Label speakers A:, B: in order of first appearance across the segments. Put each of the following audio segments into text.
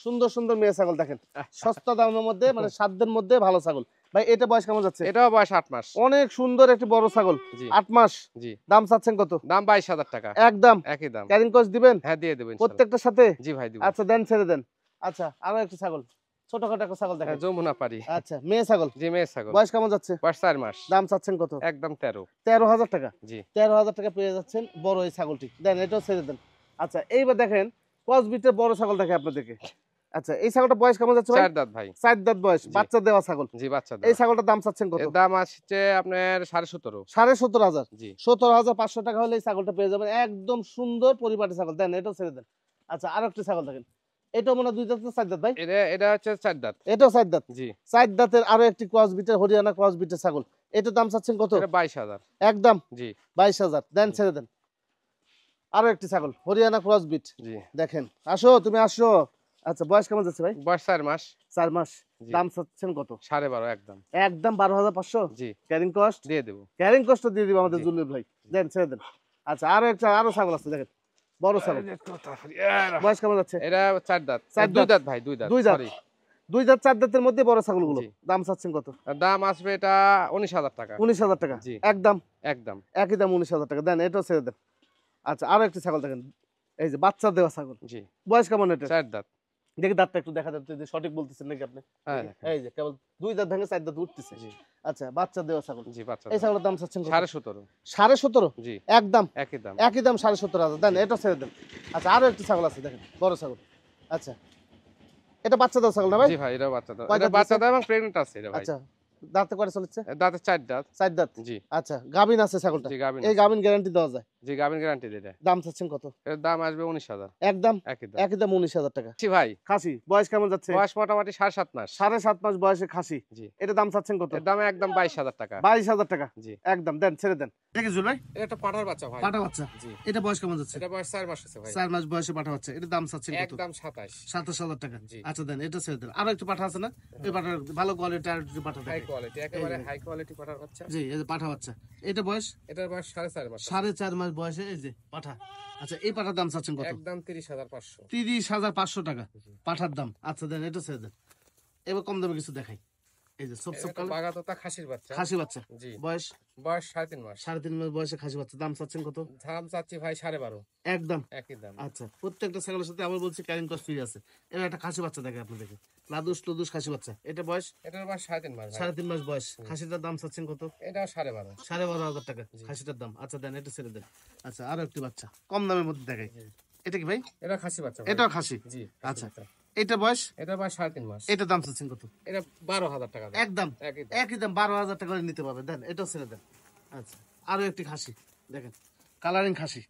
A: সুন্দর সুন্দর মেয়ে ছাগল দেখেন, সস্তা দামের মধ্যে মানে সাধ্যের মধ্যে ভালো ছাগল। ভাই এটা বয়স কেমন যাচ্ছে?
B: এটাও বয়স 8 মাস।
A: অনেক সুন্দর একটি বড় ছাগল,
B: জি
A: 8 মাস।
B: জি।
A: দাম চাচ্ছেন কত?
B: দাম 22,000 টাকা।
A: একদম
B: একই দাম।
A: ক্যারিং কস্ট দিবেন?
B: হ্যাঁ দিয়ে দেব ইনশাআল্লাহ।
A: প্রত্যেকটার সাথে?
B: জি ভাই দিব।
A: আচ্ছা দেন, ছেড়ে দেন। আচ্ছা আরো একটা ছাগল, ছোটখাটো একটা ছাগল দেখেন।
B: যমুনা পারি।
A: আচ্ছা মেয়ে ছাগল।
B: জি মেয়ে ছাগল।
A: বয়স কেমন যাচ্ছে?
B: বয়স 4 মাস।
A: দাম চাচ্ছেন কত?
B: একদম 13।
A: 13,000 টাকা।
B: জি
A: 13,000 টাকা পেয়ে যাচ্ছেন বড় এই ছাগলটি। দেন এটাও ছেড়ে দেন। আচ্ছা এইবার দেখেন ক্রসবিটের বড় ছাগল দেখে আপনাদেরকে। আচ্ছা এই ছাগলটা বয়স কেমন যাচ্ছে ভাই?
B: 4 দাঁত ভাই।
A: 4 দাঁত বয়স,
B: জি।
A: বাচ্চা দেওয়া ছাগল।
B: জি বাচ্চা
A: এই
B: দাঁত।
A: ছাগলটার দাম চাচ্ছেন কত?
B: এর দাম আসছে আপনার 17.5।
A: 17,500।
B: জি
A: 17,500 টাকা হলে এই ছাগলটা পেয়ে যাবেন, একদম সুন্দর পরিপাটি ছাগল। দেন এটাও ছেড়ে দেন। আচ্ছা আরো একটা ছাগল দেখেন, এটাও মনে হয় 2 দাঁত না 4 দাঁত ভাই?
B: এটা হচ্ছে 4 দাঁত।
A: এটাও 4 দাঁত।
B: জি
A: 4 দাঁতের আরো একটি ক্রসবিটের হরিয়ানা ক্রসবিটের ছাগল। এটার দাম চাচ্ছেন কত?
B: এটা 22,000।
A: একদম
B: জি
A: 22,000। দেন ছেড়ে দেন। আরো একটি ছাগল হরিয়ানা ক্রসবিট
B: জি।
A: দেখেন। আসো তুমি আসো। আচ্ছা বয়স কেমন যাচ্ছে ভাই?
B: বয়স 4 মাস।
A: 4 মাস।
B: জি।
A: দাম চাচ্ছেন কত?
B: 12.5 একদম।
A: একদম 12,500।
B: জি
A: ক্যারিং কস্ট?
B: দিয়ে দেব।
A: ক্যারিং কস্ট দিয়ে দিব আমাদের
B: জি।
A: জুলুল ভাই। দেন ছেড়ে দেন। আচ্ছা আরো ছাগল আছে দেখেন, বড় ছাগল। বয়স কেমন যাচ্ছে?
B: এটা 4 দাঁত।
A: 4
B: 2
A: দাঁত।
B: দাঁত ভাই 2 দাঁত।
A: 2 দাঁত।
B: সরি।
A: 2 দাঁত 4 দাঁতের মধ্যে বড় ছাগলগুলো।
B: জি।
A: দাম চাচ্ছেন কত?
B: দাম আসবে এটা 19,000 টাকা।
A: 19,000 টাকা।
B: জি
A: একদম
B: একদম।
A: একই দাম 19,000 টাকা। দেন এটাও ছেড়ে দেন। আচ্ছা আরো একটি ছাগল দেখেন, এই যে বাচ্চা দেওয়া ছাগল।
B: জি
A: বয়স কেমন এটা?
B: 4 দাঁত।
A: দেখি দাঁতটা একটু দেখা যাচ্ছে যে সঠিক বলতেছেন নাকি আপনি?
B: হ্যাঁ
A: এই যে কেবল 2 দাঁত ভেঙে 4 দাঁত উঠতেছে।
B: জি
A: আচ্ছা বাচ্চা দেওয়া ছাগল।
B: জি বাচ্চা
A: এই
B: দাঁত।
A: ছাগলের দাম চাচ্ছেন কত?
B: 17.5।
A: 17.5।
B: জি
A: একদম
B: একই দাম।
A: একই দাম 17,500। দেন এটা ছেড়ে দেন। আচ্ছা আরো একটি ছাগল আছে দেখেন, বড় ছাগল। আচ্ছা এটা বাচ্চা দেওয়া ছাগল না ভাই?
B: জি ভাই এটা বাচ্চা দাঁত।
A: কয়
B: এটা
A: দাঁত
B: বাচ্চা
A: দিছে?
B: দাঁত এবং প্রেগন্যান্ট আছে এটা ভাই।
A: আচ্ছা দাঁতে কয়টা চলেছে?
B: দাঁতে 4 দাঁত।
A: 4 দাঁত।
B: জি
A: আচ্ছা গাবিন আছে ছাগলটা?
B: জি গাভিন
A: এই
B: আছে।
A: গাবিন গ্যারান্টি দেওয়া যায়?
B: জি গাভিন গ্যারান্টি এটা।
A: দাম চাচ্ছেন কত?
B: এর দাম আসবে 19,000।
A: একদম
B: একই দাম।
A: একই দাম 19,000 টাকা।
B: জি ভাই
A: খাসি বয়স কেমন যাচ্ছে?
B: বয়স মোটামুটি 7.5 মাস।
A: 7.5 মাস বয়সে খাসি।
B: জি
A: এটা দাম চাচ্ছেন কত?
B: এর দাম একদম 22,000 টাকা।
A: 22,000 টাকা।
B: জি
A: একদম দেন ছেড়ে দেন। ঠিক আছে ভাই,
B: এটা একটা পাঠার বাচ্চা ভাই।
A: পাঠা বাচ্চা।
B: জি
A: এটা বয়স কেমন যাচ্ছে?
B: এটা বয়স 4 মাস আছে ভাই।
A: 4 মাস বয়সে পাঠা বাচ্চা। এটা দাম চাচ্ছেন কত?
B: একদম 27।
A: 27,000 টাকা।
B: জি।
A: আচ্ছা দেন এটা ছেড়ে দেন। আরো একটু পাঠা আছে না? এই পাঠা ভালো কোয়ালিটি আর একটু পাঠা
B: হাই
A: দেখেন।
B: কোয়ালিটি একেবারে হাই কোয়ালিটি পাঠার বাচ্চা।
A: জি এই যে পাঠা বাচ্চা। এটা বয়স
B: এটার বয়স 4.5 মাস।
A: 4.5 মাস বয়সে এই যে পাঠা। আচ্ছা এই পাঠার দাম চাচ্ছেন কত?
B: একদম 30,500।
A: 30,500 টাকা
B: জি।
A: পাঠার দাম। আচ্ছা দেন এটা ছেড়ে দেন। এবার কম দামে কিছু দেখাই। এই যে সব
B: এটা
A: কালো
B: বাগাতোতা খাসির বাচ্চা।
A: খাসি বাচ্চা।
B: জি
A: বয়স
B: বয়স 3.5 মাস।
A: 3.5 মাস বয়সে খাসি বাচ্চা। দাম চাচ্ছেন কত?
B: দাম চাচ্ছি ভাই 12.5।
A: একদম।
B: একই দাম।
A: আচ্ছা প্রত্যেকটা ছাগলের সাথে আবার বলছি ক্যারিং কস্ট ফ্রি আছে। এবার একটা খাসি বাচ্চা দেখে আপনাদেরকে, লাদুস লুদুস খাসি বাচ্চা। এটা বয়স
B: এটার বয়স 3.5 মাস ভাই।
A: 3.5 মাস বয়স। খাসিটার দাম চাচ্ছেন কত?
B: এটাও 12.5।
A: 12,500 টাকা খাসিটার দাম। আচ্ছা দেন এটা ছেড়ে দেন। আচ্ছা আরো একটি বাচ্চা কম দামের মধ্যে দেখাই। এটা কি ভাই?
B: এটা খাসি বাচ্চা ভাই।
A: এটাও খাসি।
B: জি
A: আচ্ছা এটা বয়স?
B: এটা বয়স 3.5 মাস।
A: এটার দাম চাচ্ছেন কত?
B: এটা 12,000 টাকা দাম।
A: একদম
B: একই দাম।
A: একই দাম 12,000 টাকা করে নিতে পারবেন। দেন এটাও ছেড়ে দেন। আচ্ছা আরো একটি খাসি দেখেন, কালারিং খাসি।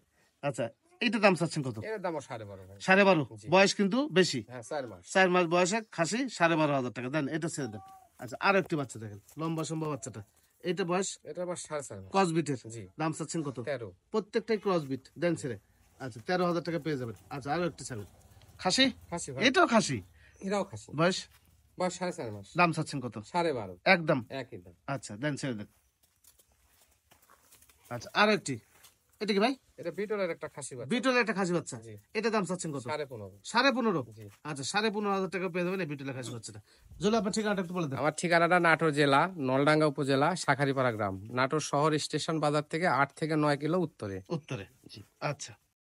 A: আচ্ছা এইটার দাম চাচ্ছেন কত?
B: এর দামও 12.5 ভাই।
A: 12.5।
B: জি।
A: বয়স কিন্তু বেশি।
B: হ্যাঁ 4 মাস।
A: 4 মাস বয়সে খাসি 12,500 টাকা। দেন এটা ছেড়ে দেন। আচ্ছা আরো একটি বাচ্চা দেখেন, লম্বা সম্ভব বাচ্চাটা। এটা বয়স
B: এটার বয়স 4.5 মাস।
A: ক্রসবিটের।
B: জি
A: দাম চাচ্ছেন কত?
B: 13।
A: প্রত্যেকটাই ক্রসবিট। দেন ছেড়ে। আচ্ছা 13,000 টাকা পেয়ে যাবেন। আচ্ছা আরো একটি ছাগল খাসি।
B: খাসি ভাই।
A: এটাও খাসি।
B: এটাও খাসি।
A: বয়স
B: বয়স 4.5 মাস।
A: দাম চাচ্ছেন কত?
B: 12.5।
A: একদম।
B: একই দাম।
A: আচ্ছা দেন ছেড়ে দেন। আচ্ছা আরো একটি, এটা কি ভাই?
B: এটা বিটলের একটা খাসি বাচ্চা।
A: বিটলের একটা খাসি বাচ্চা।
B: জি
A: এটা দাম চাচ্ছেন কত?
B: 15.5।
A: 15.5।
B: জি
A: আচ্ছা 15,500 টাকা পেয়ে যাবেন এই বিটলের খাসি বাচ্চাটা। জলে আপনার ঠিকানাটা একটু বলে দেন।
B: আমার ঠিকানাটা নাটোর জেলা নলডাঙ্গা উপজেলা শাখারিপাড়া গ্রাম, নাটোর শহর স্টেশন বাজার থেকে 8 থেকে 9 কিলো উত্তরে।
A: উত্তরে। আচ্ছা